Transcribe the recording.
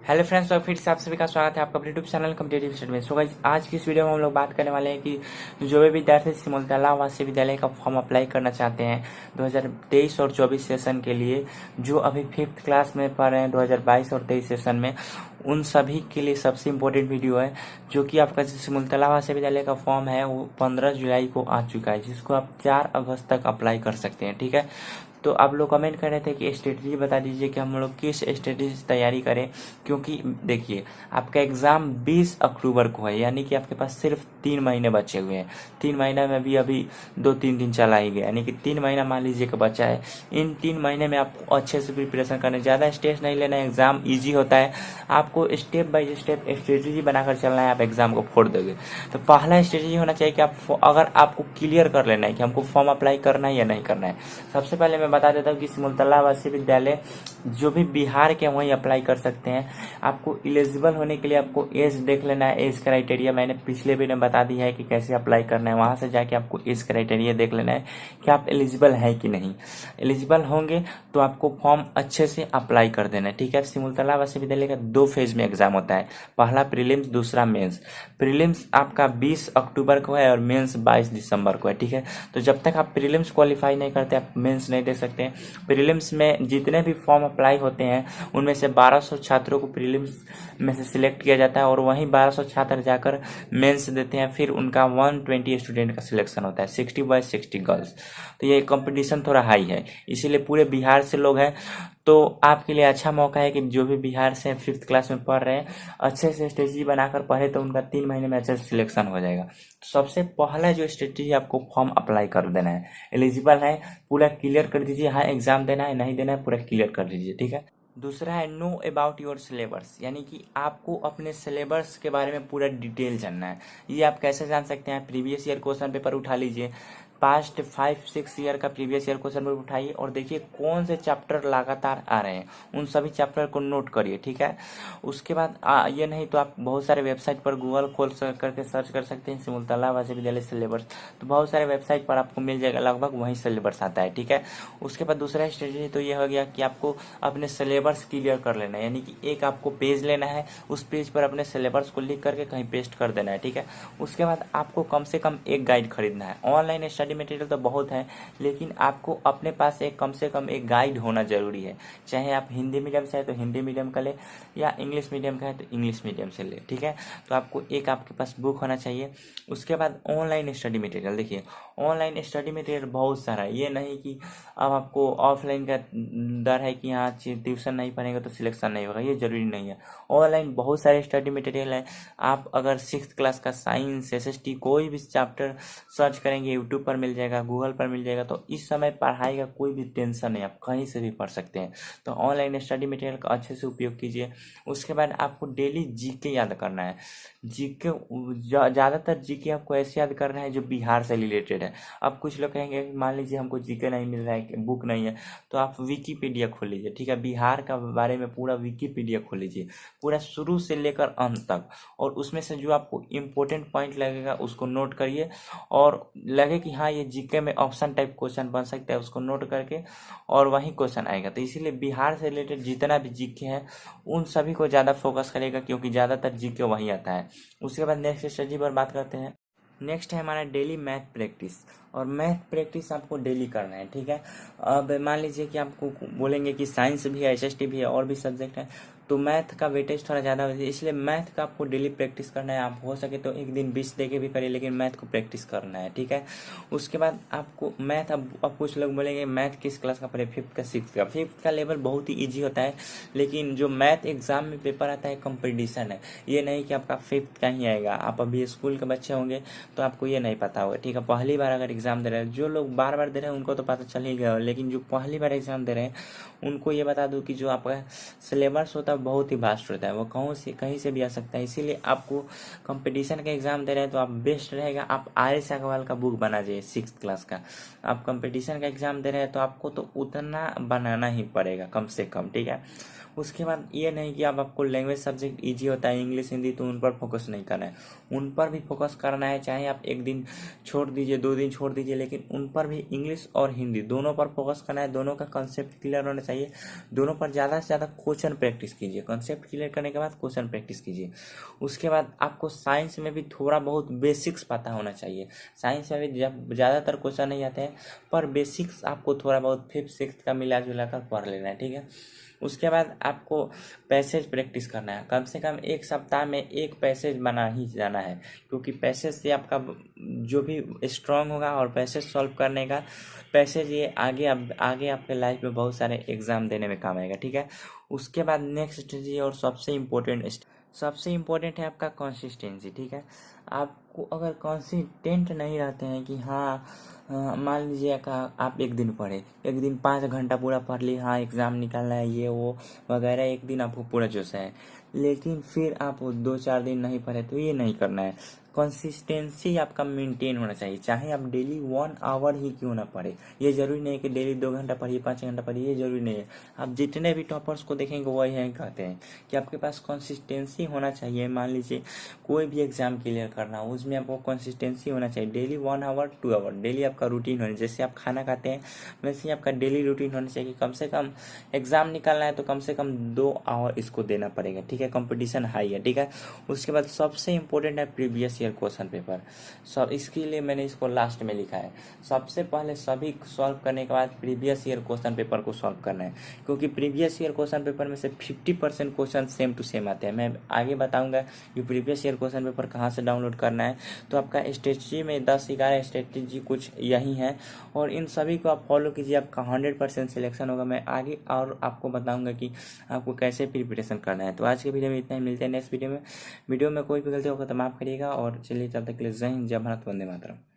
Hello friends, और फिर से आप सभी का स्वागत है आपका अपने यूट्यूब चैनल कॉम्पिटेटिव स्टडी में। सो गाइस, आज की इस वीडियो में हम लोग बात करने वाले हैं कि जो भी विद्यार्थी सिमुलतला आवासीय विद्यालय का फॉर्म अप्लाई करना चाहते हैं 2023 और 24 सेशन के लिए, जो अभी 5th क्लास में पढ़ रहे हैं 2022 और 23 सेशन में, उन सभी के लिए सबसे इम्पोर्टेंट वीडियो है। जो कि आपका सिमुलतला आवासीय विद्यालय का फॉर्म है वो 15 जुलाई को आ चुका है, जिसको आप 4 अगस्त तक अप्लाई कर सकते हैं। ठीक है, तो आप लोग कमेंट कर रहे थे कि स्ट्रेटजी बता दीजिए कि हम लोग किस स्ट्रेटजी से तैयारी करें, क्योंकि देखिए आपका एग्ज़ाम 20 अक्टूबर को है, यानी कि आपके पास सिर्फ 3 महीने बचे हुए हैं। 3 महीना में भी अभी 2-3 दिन चला ही गया, यानी कि 3 महीना मान लीजिए कि बचा है। इन 3 महीने में आपको अच्छे से प्रिपरेशन करना है, ज़्यादा स्ट्रेस नहीं लेना है। एग्ज़ाम ईजी होता है, आपको स्टेप बाय स्टेप स्ट्रेटजी बनाकर चलना है, आप एग्ज़ाम को फोड़ दोगे। तो पहला स्ट्रेटजी होना चाहिए कि अगर आपको क्लियर कर लेना है कि हमको फॉर्म अप्लाई करना है या नहीं करना है। सबसे पहले मैं बता देता हूँ कि सिमुलतला आवासीय विद्यालय जो भी बिहार के वहीं अप्लाई कर सकते हैं। आपको एलिजिबल होने के लिए आपको एज देख लेना है, एज क्राइटेरिया मैंने पिछले वीडियो में बता दिया है कि कैसे अप्लाई करना है। वहां से जाके आपको एज क्राइटेरिया देख लेना है कि आप एलिजिबल हैं कि नहीं। एलिजिबल होंगे तो आपको फॉर्म अच्छे से अप्लाई कर देना है। ठीक है, सिमुलतला आवासीय विद्यालय का 2 फेज में एग्जाम होता है, पहला प्रीलिम्स, दूसरा मेंस। प्रीलिम्स आपका 20 अक्टूबर को है और मेंस 22 दिसंबर को है। ठीक है, तो जब तक आप प्रीलिम्स क्वालिफाई नहीं करते आप मेंस नहीं दे सकते हैं। प्रीलिम्स में जितने भी फॉर्म अप्लाई होते हैं उनमें से 1200 छात्रों को प्रीलिम्स में से सिलेक्ट किया जाता है और वहीं 1200 छात्र जाकर मेंस देते हैं। फिर उनका 120 स्टूडेंट का सिलेक्शन होता है, 60 बॉयज 60 गर्ल्स। तो ये कंपटीशन थोड़ा हाई है, इसीलिए पूरे बिहार से लोग हैं। तो आपके लिए अच्छा मौका है कि जो भी बिहार से 5th क्लास में पढ़ रहे हैं अच्छे से स्ट्रेटजी बनाकर पढ़े तो उनका 3 महीने में अच्छे से सिलेक्शन हो जाएगा। तो सबसे पहला जो स्ट्रेटजी आपको फॉर्म अप्लाई कर देना है, एलिजिबल है पूरा क्लियर कर दीजिए। हाँ, एग्जाम देना है नहीं देना है पूरा क्लियर कर दीजिए। ठीक है, दूसरा है नो अबाउट योर सिलेबस, यानी कि आपको अपने सिलेबस के बारे में पूरा डिटेल जानना है। ये आप कैसे जान सकते हैं? प्रीवियस ईयर क्वेश्चन पेपर उठा लीजिए, पास्ट 5-6 ईयर का प्रीवियस ईयर क्वेश्चन पेपर उठाइए और देखिए कौन से चैप्टर लगातार आ रहे हैं, उन सभी चैप्टर को नोट करिए। ठीक है, उसके बाद ये नहीं तो आप बहुत सारे वेबसाइट पर गूगल खोल करके सर्च कर सकते हैं सिमुलतला आवासीय विद्यालय सिलेबस, तो बहुत सारे वेबसाइट पर आपको मिल जाएगा, लगभग वही सिलेबस आता है। ठीक है, उसके बाद दूसरा स्ट्रेटजी तो ये हो गया कि आपको अपने सिलेबस क्लियर कर लेना है, यानी कि एक आपको पेज लेना है, उस पेज पर अपने सिलेबस को लिख करके कहीं पेस्ट कर देना है। ठीक है, उसके बाद आपको कम से कम एक गाइड खरीदना है। ऑनलाइन स्टडी मटेरियल तो बहुत है, लेकिन आपको अपने पास एक कम से कम एक गाइड होना जरूरी है। चाहे आप हिंदी मीडियम से है तो हिंदी मीडियम का ले, या इंग्लिश मीडियम का है तो इंग्लिश मीडियम से ले। ठीक है, तो आपको एक आपके पास बुक होना चाहिए। उसके बाद ऑनलाइन स्टडी मटेरियल, देखिए ऑनलाइन स्टडी मटेरियल बहुत सारा है, ये नहीं कि अब आपको ऑफलाइन का डर है कि यहाँ ट्यूशन नहीं पढ़ेंगे तो सिलेक्शन नहीं होगा, ये जरूरी नहीं है। ऑनलाइन बहुत सारे स्टडी मटेरियल है। आप अगर 6th क्लास का साइंस, SST कोई भी चैप्टर सर्च करेंगे यूट्यूब पर मिल जाएगा, गूगल पर मिल जाएगा। तो इस समय पढ़ाई का कोई भी टेंशन नहीं, आप कहीं से भी पढ़ सकते हैं। तो ऑनलाइन स्टडी मटेरियल का अच्छे से उपयोग कीजिए। उसके बाद आपको डेली जीके याद करना है। जीके ज़्यादातर जीके आपको ऐसे याद करना है जो बिहार से रिलेटेड है। अब कुछ लोग कहेंगे मान लीजिए हमको जीके नहीं मिल रहा है, बुक नहीं है, तो आप विकीपीडिया खोल लीजिए। ठीक है, बिहार का बारे में पूरा विकीपीडिया खोल लीजिए, पूरा शुरू से लेकर अंत तक, और उसमें से जो आपको इम्पोर्टेंट पॉइंट लगेगा उसको नोट करिए, और लगे कि हाँ ये जीके में ऑप्शन टाइप क्वेश्चन बन सकता है उसको नोट करके और वही क्वेश्चन आएगा। तो इसीलिए बिहार से रिलेटेड जितना भी जीके है उन सभी को ज़्यादा फोकस करेगा, क्योंकि ज़्यादातर जीके वही आता है। उसके बाद नेक्स्ट स्टडी पर बात करते हैं। नेक्स्ट है हमारा डेली मैथ प्रैक्टिस, और मैथ प्रैक्टिस आपको डेली करना है। ठीक है, अब मान लीजिए कि आपको बोलेंगे कि साइंस भी है, SST भी है, और भी सब्जेक्ट है, तो मैथ का वेटेज थोड़ा ज़्यादा होता है, इसलिए मैथ का आपको डेली प्रैक्टिस करना है। आप हो सके तो एक दिन 20 दे के भी करिए, लेकिन मैथ को प्रैक्टिस करना है। ठीक है, उसके बाद आपको मैथ, अब कुछ लोग बोलेंगे मैथ किस क्लास का पढ़े, 5th का 6th का। 5th का लेवल बहुत ही ईजी होता है, लेकिन जो मैथ एग्जाम में पेपर आता है कंपटीशन है, ये नहीं कि आपका 5th का ही आएगा। आप अभी स्कूल के बच्चे होंगे तो आपको ये नहीं पता होगा। ठीक है, पहली बार अगर एग्जाम दे रहे हैं, जो लोग बार बार दे रहे हैं उनको तो पता चल ही गया, लेकिन जो पहली बार एग्जाम दे रहे हैं उनको ये बता दूं कि जो आपका सिलेबस होता है बहुत ही वास्ट होता है, वो कहीं से भी आ सकता है। इसीलिए आपको कंपटीशन का एग्जाम दे रहे हैं तो आप बेस्ट रहेगा आप RS अग्रवाल का बुक बना जाइए 6th क्लास का। आप कंपटीशन का एग्जाम दे रहे हैं तो आपको तो उतना बनाना ही पड़ेगा कम से कम। ठीक है, उसके बाद ये नहीं कि अब आपको लैंग्वेज सब्जेक्ट ईजी होता है, इंग्लिश हिंदी, तो उन पर फोकस नहीं करना है, उन पर भी फोकस करना है। चाहे आप एक दिन छोड़ दीजिए, 2 दिन छोड़ दीजिए, लेकिन उन पर भी इंग्लिश और हिंदी दोनों पर फोकस करना है। दोनों का कंसेप्ट क्लियर होना चाहिए, दोनों पर ज़्यादा से ज़्यादा क्वेश्चन प्रैक्टिस कीजिए। कंसेप्ट क्लियर करने के बाद क्वेश्चन प्रैक्टिस कीजिए। उसके बाद आपको साइंस में भी थोड़ा बहुत बेसिक्स पता होना चाहिए। साइंस में भी जब ज़्यादातर क्वेश्चन नहीं आते हैं, पर बेसिक्स आपको थोड़ा बहुत 5th-6th का मिला जुला कर पढ़ लेना है, ठीक है। उसके बाद आपको पैसेज प्रैक्टिस करना है, कम से कम एक सप्ताह में एक पैसेज बना ही जाना है, क्योंकि पैसेज से आपका जो भी स्ट्रांग होगा, और पैसेज सॉल्व करने का पैसेज ये आगे आपके लाइफ में बहुत सारे एग्जाम देने में काम आएगा, ठीक है। उसके बाद नेक्स्ट जी और सबसे इम्पोर्टेंट है आपका कंसिस्टेंसी, ठीक है। आपको अगर कंसिस्टेंट नहीं रहते हैं कि हाँ, मान लीजिए का आप एक दिन पढ़े, एक दिन 5 घंटा पूरा पढ़ ली, हाँ एग्ज़ाम निकालना है ये वो वगैरह, एक दिन आपको पूरा जोश है, लेकिन फिर आप 2-4 दिन नहीं पढ़े, तो ये नहीं करना है। कंसिस्टेंसी आपका मेंटेन होना चाहिए, चाहे आप डेली 1 आवर ही क्यों ना पढ़े। ये जरूरी नहीं है कि डेली 2 घंटा पढ़िए, 5 घंटा पढ़िए, ये जरूरी नहीं है। आप जितने भी टॉपर्स को देखेंगे वही हैं कहते हैं कि आपके पास कंसिस्टेंसी होना चाहिए। मान लीजिए कोई भी एग्जाम क्लियर करना हो, उसमें आपको कंसिस्टेंसी होना चाहिए। डेली 1 आवर 2 आवर डेली आपका रूटीन होना, जैसे आप खाना खाते हैं वैसे ही आपका डेली रूटीन होना चाहिए। कम से कम एग्जाम निकालना है तो कम से कम 2 आवर इसको देना पड़ेगा, ठीक है। कंपटीशन हाई है, ठीक है। उसके बाद सबसे इंपॉर्टेंट है प्रीवियस ईयर क्वेश्चन पेपर। सब इसके लिए मैंने इसको लास्ट में लिखा है। सबसे पहले सभी सॉल्व करने के बाद प्रीवियस ईयर क्वेश्चन पेपर को सॉल्व करना है, क्योंकि प्रीवियस ईयर क्वेश्चन पेपर में से 50% क्वेश्चन सेम टू सेम आते हैं। मैं आगे बताऊंगा कि प्रीवियस ईयर क्वेश्चन पेपर कहाँ से डाउनलोड करना है। तो आपका स्ट्रेटजी में 10-11 स्ट्रेटजी कुछ यही है, और इन सभी को आप फॉलो कीजिए, आपका 100% सिलेक्शन होगा। मैं आगे और आपको बताऊंगा कि आपको कैसे प्रिपरेशन करना है। तो आज के वीडियो में इतना ही, मिलते हैं नेक्स्ट वीडियो में। वीडियो में कोई भी गलती होगा तो माफ करिएगा, और चलिए तब तक के लिए जय हिंद, जय भारत, वंदे मातरम।